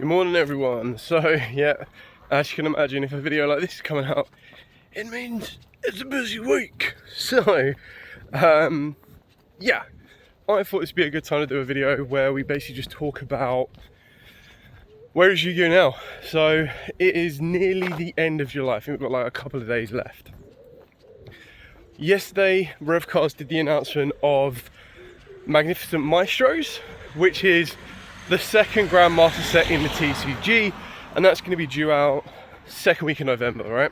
Good morning everyone. So yeah, as you can imagine, if a video like this is coming out, it means it's a busy week. So yeah, I thought this would be a good time to do a video where we basically just talk about where is Yugioh now. So it is nearly the end of July. I think we've got like a couple of days left. Yesterday, Revcast did the announcement of Magnificent Maestros, which is the second Grandmaster set in the TCG, and that's going to be due out second week of November, right?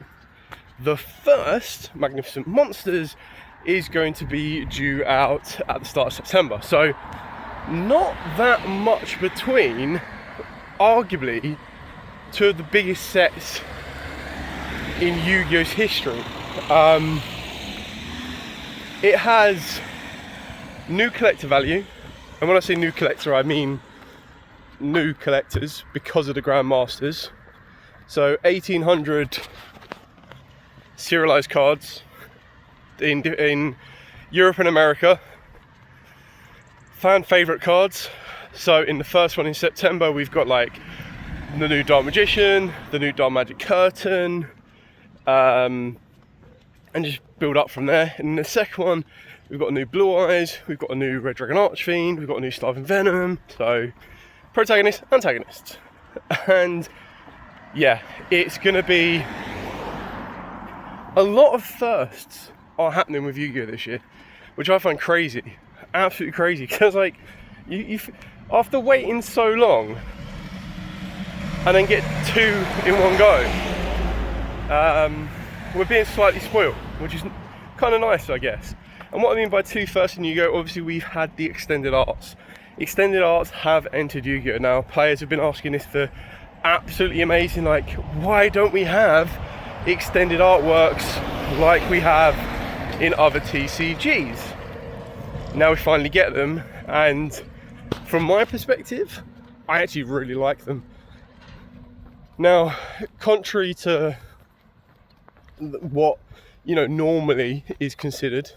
The first Magnificent Monsters is going to be due out at the start of September. So not that much between, arguably, two of the biggest sets in Yu-Gi-Oh's history. It has new collector value, and when I say new collector, I mean new collectors because of the Grandmasters. So 1800 serialized cards in Europe and America. Fan favorite cards. So in the first one in September, we've got like the new Dark Magician, the new Dark Magic Curtain, and just build up from there. And in the second one, we've got a new Blue Eyes, we've got a new Red Dragon Archfiend, we've got a new Starving Venom. So protagonist, antagonist. And yeah, it's gonna be a lot of firsts are happening with Yu-Gi-Oh this year, which I find crazy, absolutely crazy, because like you after waiting so long and then get two in one go, we're being slightly spoiled, which is kind of nice, I guess. And what I mean by two firsts in Yu-Gi-Oh, obviously we've had the extended arts. Extended arts have entered Yu-Gi-Oh! Now, players have been asking this for absolutely amazing, like, why don't we have extended artworks like we have in other TCGs? Now we finally get them, and from my perspective, I actually really like them. Now, contrary to what, you know, normally is considered,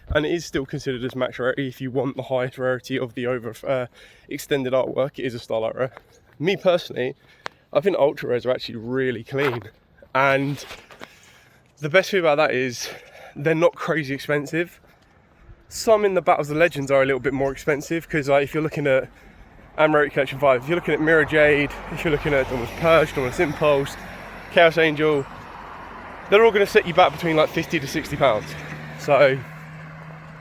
and it is still considered as max rarity if you want the highest rarity of the extended artwork, it is a Starlight Rare. Me personally, I think Ultra Rares are actually really clean, and the best thing about that is they're not crazy expensive. Some in the Battles of the Legends are a little bit more expensive, because like, if you're looking at Amulet Collection 5, if you're looking at Mirror Jade, if you're looking at Dawn's Purge, Dawn's Impulse, Chaos Angel, they're all going to set you back between like 50 to 60 pounds. So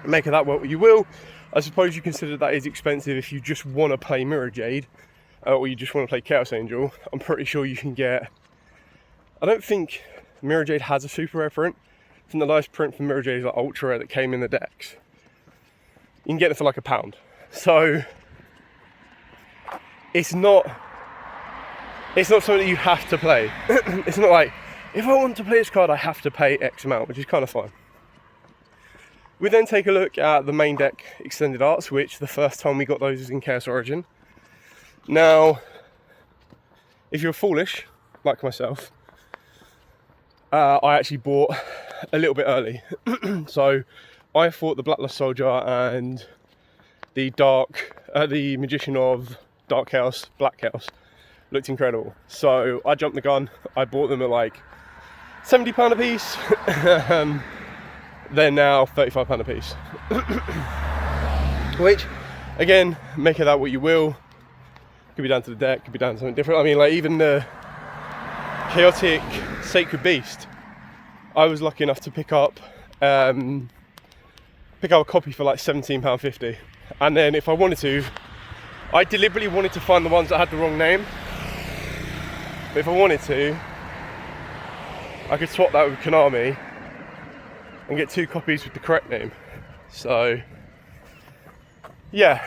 make of that what you will. I suppose you consider that is expensive if you just want to play Mirror Jade, or you just want to play Chaos Angel. I'm pretty sure you can get, I don't think Mirror Jade has a super rare print. I think the last print for Mirror Jade is like Ultra Rare that came in the decks. You can get it for like £1. So it's not something that you have to play. It's not like, if I want to play this card, I have to pay X amount, which is kind of fine. We then take a look at the main deck extended arts, which the first time we got those was in Chaos Origin. Now, if you're foolish, like myself, I actually bought a little bit early. So I thought the Blacklist Soldier and the Magician of Dark Chaos, Black Chaos, looked incredible. So I jumped the gun. I bought them at like £70 a piece. They're now £35 a piece. Which, again, make of that what you will. Could be down to the deck, could be down to something different. I mean, like even the Chaotic Sacred Beast, I was lucky enough to pick up a copy for like £17.50. And then if I wanted to, I deliberately wanted to find the ones that had the wrong name. But if I wanted to, I could swap that with Konami and get 2 copies with the correct name. So yeah,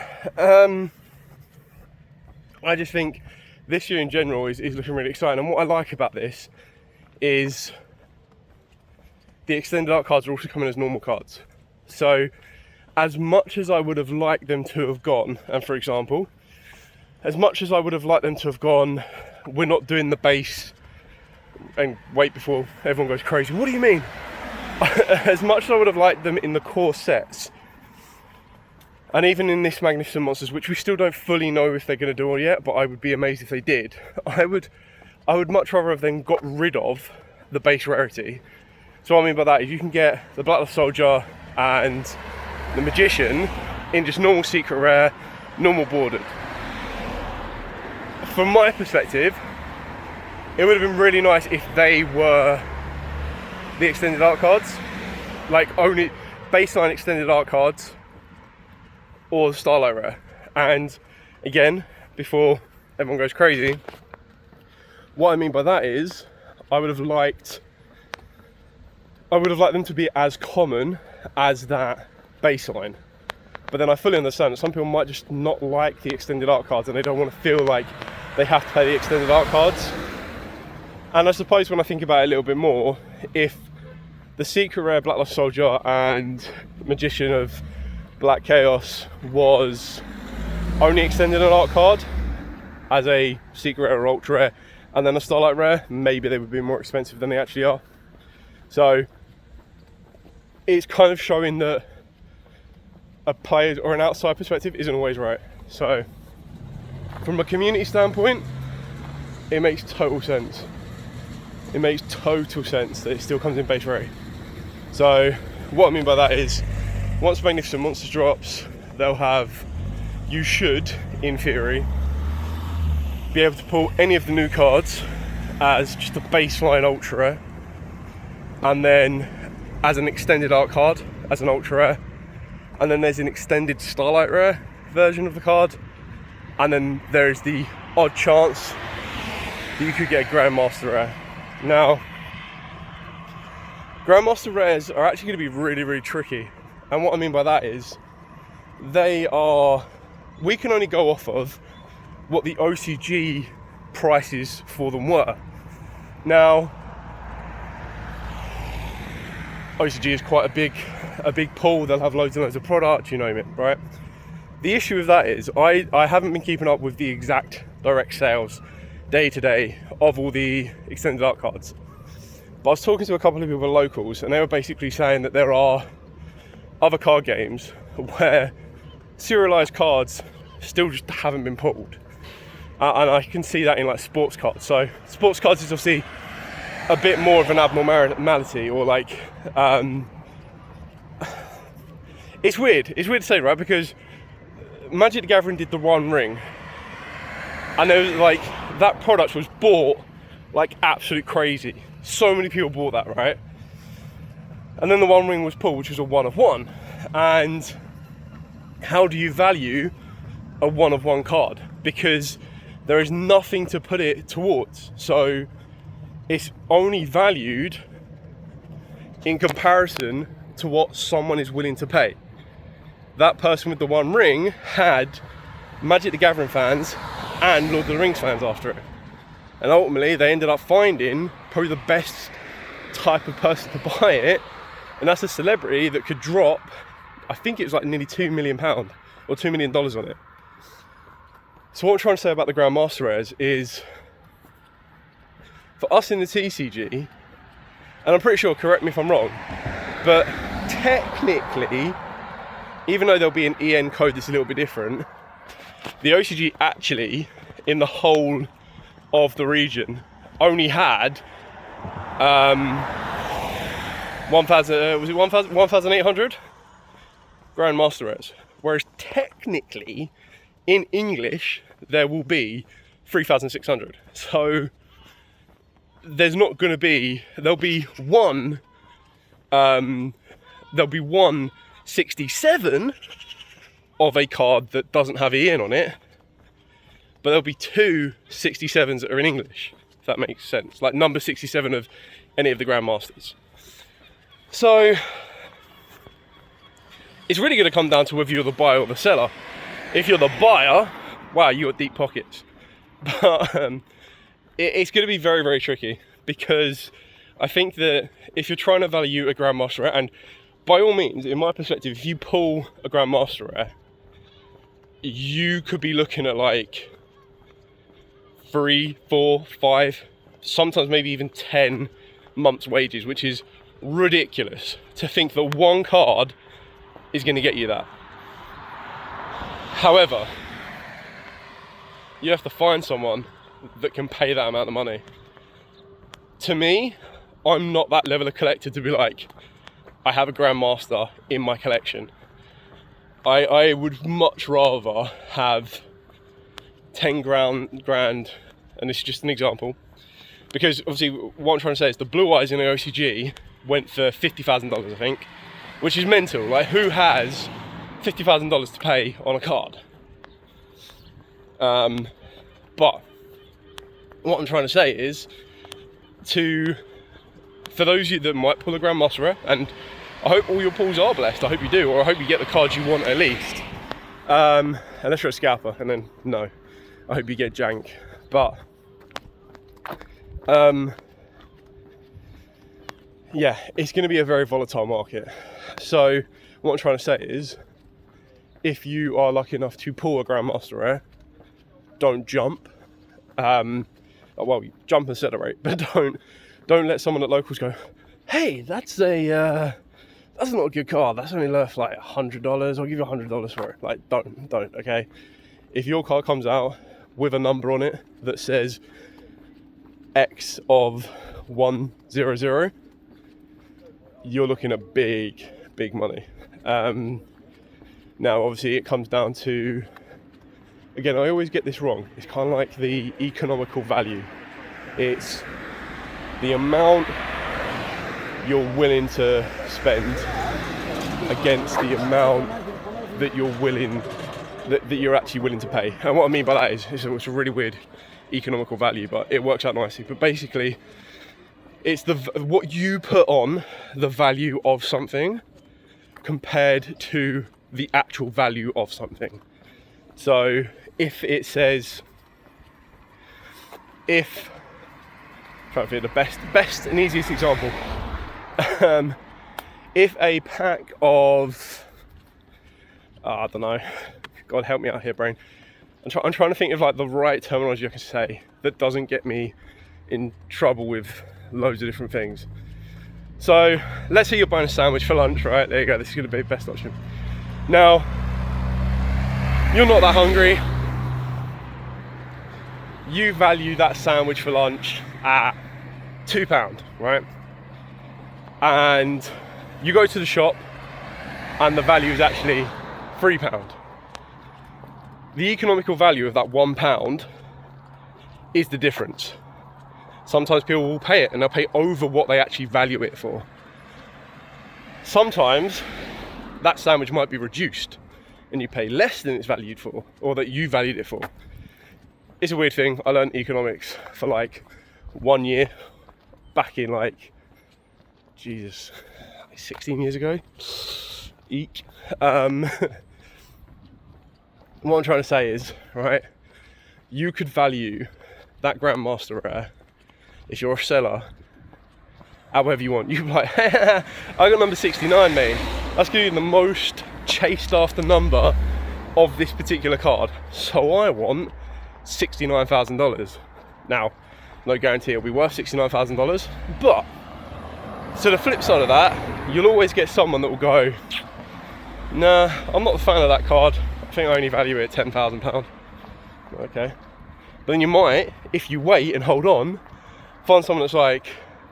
I just think this year in general is looking really exciting. And what I like about this is the extended art cards are also coming as normal cards. So as much as I would have liked them to have gone, and for example, as much as I would have liked them to have gone, we're not doing the base, and wait before everyone goes crazy, what do you mean? As much as I would have liked them in the core sets, And even in this Magnificent Monsters, which we still don't fully know if they're going to do it yet, but I would be amazed if they did. I would much rather have them got rid of the base rarity. So what I mean by that is you can get the Black Soldier and the Magician in just normal secret rare, normal bordered. From my perspective, it would have been really nice if they were the extended art cards, like only baseline extended art cards, or the Starlight Rare. And again, before everyone goes crazy, what I mean by that is I would have liked them to be as common as that baseline. But then I fully understand that some people might just not like the extended art cards and they don't want to feel like they have to play the extended art cards. And I suppose when I think about it a little bit more, if the secret rare Black Luster Soldier and Magician of Black Chaos was only extended an art card as a secret rare or ultra rare, and then a Starlight Rare, maybe they would be more expensive than they actually are. So it's kind of showing that a player or an outside perspective isn't always right. So from a community standpoint, it makes total sense. It makes total sense that it still comes in base rarity. So what I mean by that is, once Magnificent Monsters drops, they'll have, you should, in theory, be able to pull any of the new cards as just a baseline ultra rare, and then as an extended art card, as an ultra rare, and then there's an extended Starlight Rare version of the card, and then there's the odd chance that you could get a Grandmaster Rare. Now, Grandmaster Rares are actually going to be really, really tricky, and what I mean by that is we can only go off of what the OCG prices for them were. Now, OCG is quite a big pool. They'll have loads and loads of product, you name it, right? The issue with that is I haven't been keeping up with the exact direct sales day to day of all the extended art cards. But I was talking to a couple of people locals, and they were basically saying that there are other card games where serialized cards still just haven't been pulled. And I can see that in like sports cards. So sports cards is obviously a bit more of an abnormality, or like it's weird to say, right? Because Magic the Gathering did the One Ring, and there was like, that product was bought like absolute crazy. So many people bought that, right? And then the One Ring was pulled, which was a 1 of 1. And how do you value a 1 of 1 card? Because there is nothing to put it towards. So it's only valued in comparison to what someone is willing to pay. That person with the One Ring had Magic the Gathering fans and Lord of the Rings fans after it. And ultimately they ended up finding probably the best type of person to buy it, and that's a celebrity that could drop, I think it was like nearly £2 million or $2 million on it. So what I'm trying to say about the Grandmaster Rares is, for us in the TCG, and I'm pretty sure, correct me if I'm wrong, but technically, even though there'll be an EN code that's a little bit different, the OCG actually, in the whole of the region, only had 1,800 Grandmaster Rares, whereas technically in English there will be 3,600. So there's not going to be, there'll be one 67 of a card that doesn't have EN on it, but there'll be 2 67s that are in English, if that makes sense, like number 67 of any of the Grandmasters. So it's really going to come down to whether you're the buyer or the seller. If you're the buyer, wow, you got deep pockets. But it's going to be very, very tricky, because I think that if you're trying to value a Grandmaster Rare, and by all means, in my perspective, if you pull a Grandmaster Rare, you could be looking at like 3, 4, 5, sometimes maybe even 10 months' wages, which is ridiculous to think that one card is going to get you that. However, you have to find someone that can pay that amount of money. To me, I'm not that level of collector to be like, I have a Grandmaster in my collection. I would much rather have 10 grand, and this is just an example, because obviously what I'm trying to say is the blue eyes in the OCG went for $50,000, I think, which is mental. Like, who has $50,000 to pay on a card? But what I'm trying to say is, for those of you that might pull a Grandmaster Rare, and I hope all your pulls are blessed, I hope you do, or I hope you get the cards you want at least, unless you're a scalper, and then no, I hope you get jank. But yeah, it's going to be a very volatile market. So what I'm trying to say is, if you are lucky enough to pull a Grandmaster Rare, don't jump. Well, jump and celebrate, but don't let someone at locals go, hey, that's not a good card, that's only worth like $100, I'll give you $100 for it. Like, don't, okay? If your card comes out with a number on it that says X of 100, you're looking at big money. Now, obviously, it comes down to, again, I always get this wrong. It's kind of like the economical value. It's the amount you're willing to spend against the amount that you're actually willing to pay. And what I mean by that is, it's a really weird economical value, but it works out nicely. But basically, it's what you put on the value of something compared to the actual value of something. So if it says, trying to think the best and easiest example, if a pack of, I don't know, God help me out here, brain. I'm trying to think of like the right terminology I can say that doesn't get me in trouble with loads of different things. So let's say you're buying a sandwich for lunch, right? There you go, this is going to be the best option. Now, you're not that hungry. You value that sandwich for lunch at £2, right? And you go to the shop and the value is actually £3. The economical value of that £1 is the difference. Sometimes people will pay it, and they'll pay over what they actually value it for. Sometimes that sandwich might be reduced and you pay less than it's valued for, or that you valued it for. It's a weird thing. I learned economics for like 1 year back in like 16 years ago. Eek. What I'm trying to say is, right, you could value that Grandmaster Rare, if you're a seller, however you want. You can be like, I got number 69, mate. That's gonna be the most chased after number of this particular card. So I want $69,000. Now, no guarantee it'll be worth $69,000, but to the flip side of that, you'll always get someone that will go, nah, I'm not a fan of that card. I think I only value it at £10,000. Okay. But then you might, if you wait and hold on, find someone that's like,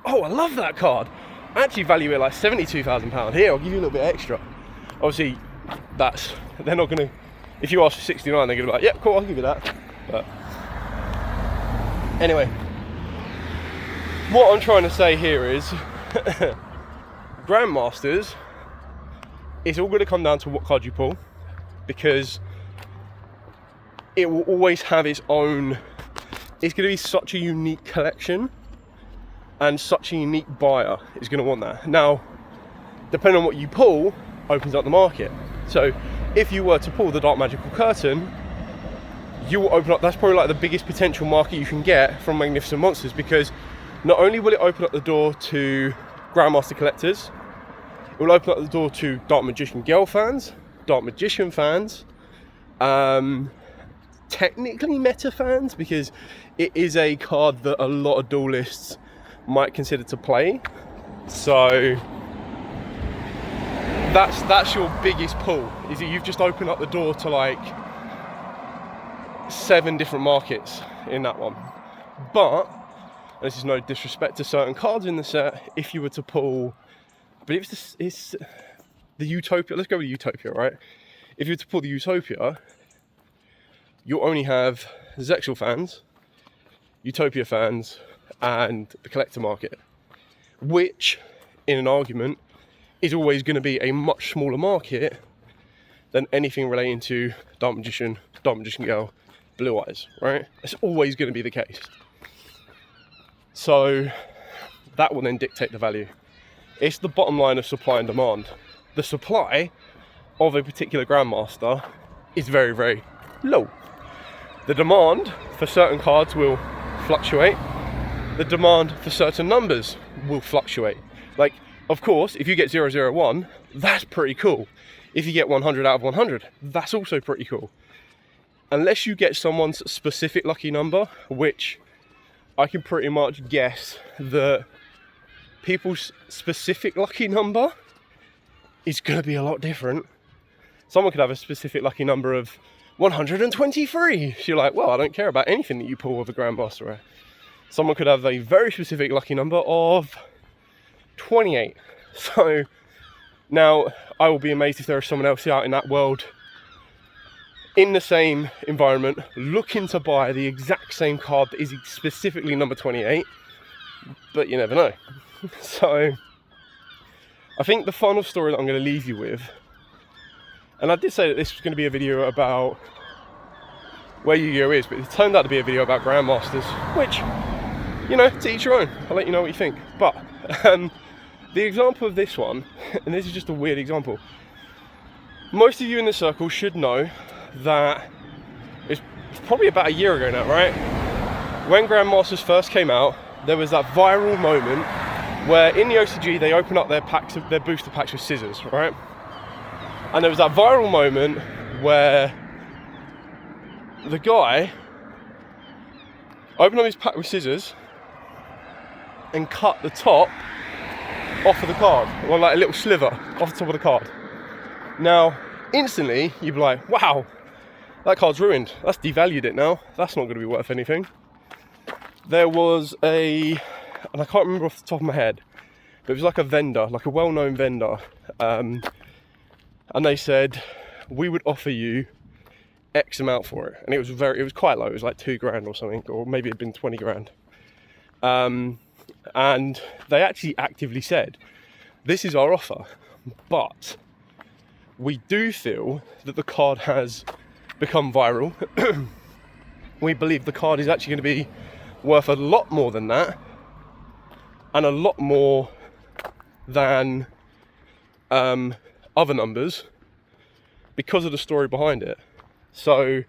oh, I love that card. I actually value it like £72,000. Here, I'll give you a little bit extra. Obviously, they're not gonna, if you ask for 69, they're gonna be like, yep, cool, I'll give you that. But anyway, what I'm trying to say here is, Grandmasters, it's all gonna come down to what card you pull, because it will always have its own, it's going to be such a unique collection, and such a unique buyer is going to want that. Now, depending on what you pull, opens up the market. So if you were to pull the Dark Magical Curtain, you will open up, that's probably like the biggest potential market you can get from Magnificent Monsters, because not only will it open up the door to Grandmaster collectors, it will open up the door to Dark Magician Girl fans, Dark Magician fans, technically meta fans, because it is a card that a lot of duelists might consider to play. So that's your biggest pull, is that you've just opened up the door to like 7 different markets in that one. But this is no disrespect to certain cards in the set. If you were to pull, but it's the Utopia. Let's go with Utopia, right? If you were to pull the Utopia, you'll only have Zexal fans, Utopia fans, and the collector market, which, in an argument, is always going to be a much smaller market than anything relating to Dark Magician Girl, Blue Eyes, right? It's always going to be the case. So that will then dictate the value. It's the bottom line of supply and demand. The supply of a particular Grandmaster is very, very low. The demand for certain cards will fluctuate. The demand for certain numbers will fluctuate. Like, of course, if you get 001, that's pretty cool. If you get 100 out of 100, that's also pretty cool. Unless you get someone's specific lucky number, which I can pretty much guess that people's specific lucky number is going to be a lot different. Someone could have a specific lucky number of 123. So you're like, well, I don't care about anything that you pull with a Grandmaster Rare. Someone could have a very specific lucky number of 28. So now I will be amazed if there is someone else out in that world in the same environment looking to buy the exact same card that is specifically number 28, but you never know. So I think the final story that I'm going to leave you with, and I did say that this was going to be a video about where Yugioh is, but it turned out to be a video about Grandmasters, which, you know, to each your own. I'll let you know what you think. But the example of this one, and this is just a weird example, most of you in the circle should know that it's probably about a year ago now, right? When Grandmasters first came out, there was that viral moment where in the OCG they open up their booster packs with scissors, right? And there was that viral moment where the guy opened up his pack with scissors and cut the top off of the card, or like a little sliver off the top of the card. Now, instantly, you'd be like, wow, that card's ruined. That's devalued it now. That's not going to be worth anything. There was and I can't remember off the top of my head, but it was like a vendor, like a well-known vendor. And they said, we would offer you X amount for it. And it was quite low. It was like $2,000 or something, or maybe it'd been 20 grand. And they actually actively said, this is our offer, but we do feel that the card has become viral. We believe the card is actually going to be worth a lot more than that, and a lot more than other numbers because of the story behind it. So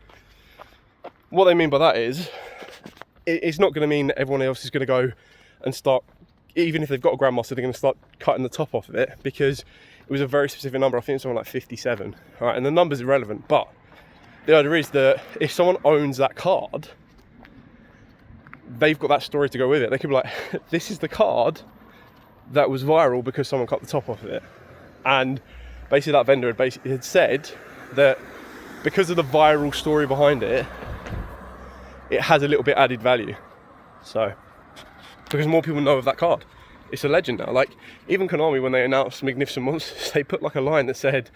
what they mean by that is, it's not going to mean that everyone else is going to go and start, even if they've got a Grandmaster, they're going to start cutting the top off of it, because it was a very specific number. I think it's something like 57. All right, and the number's irrelevant, but the idea is that if someone owns that card, they've got that story to go with it. They could be like, this is the card that was viral because someone cut the top off of it. And basically that vendor had said that because of the viral story behind it, it has a little bit added value. So, because more people know of that card. It's a legend now. Like, even Konami, when they announced Magnificent Monsters, they put like a line that said,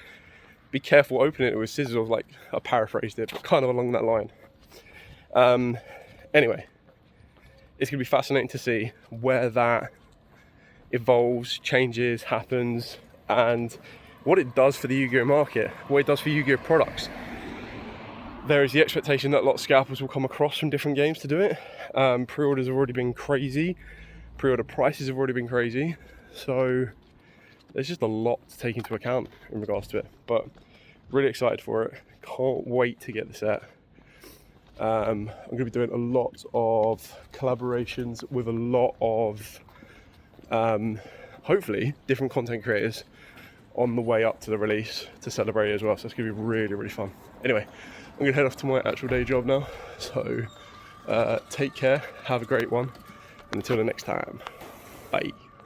be careful opening it with scissors, or like, I paraphrased it, but kind of along that line. Anyway, it's going to be fascinating to see where that evolves, changes, happens, and what it does for the Yu-Gi-Oh market, what it does for Yu-Gi-Oh products. There is the expectation that a lot of scalpers will come across from different games to do it. Pre-orders have already been crazy. Pre-order prices have already been crazy. So there's just a lot to take into account in regards to it. But really excited for it. Can't wait to get the set. I'm going to be doing a lot of collaborations with a lot of, hopefully, different content creators on the way up to the release to celebrate it as well. So it's going to be really, really fun. Anyway, I'm going to head off to my actual day job now. So take care, have a great one, and until the next time, bye.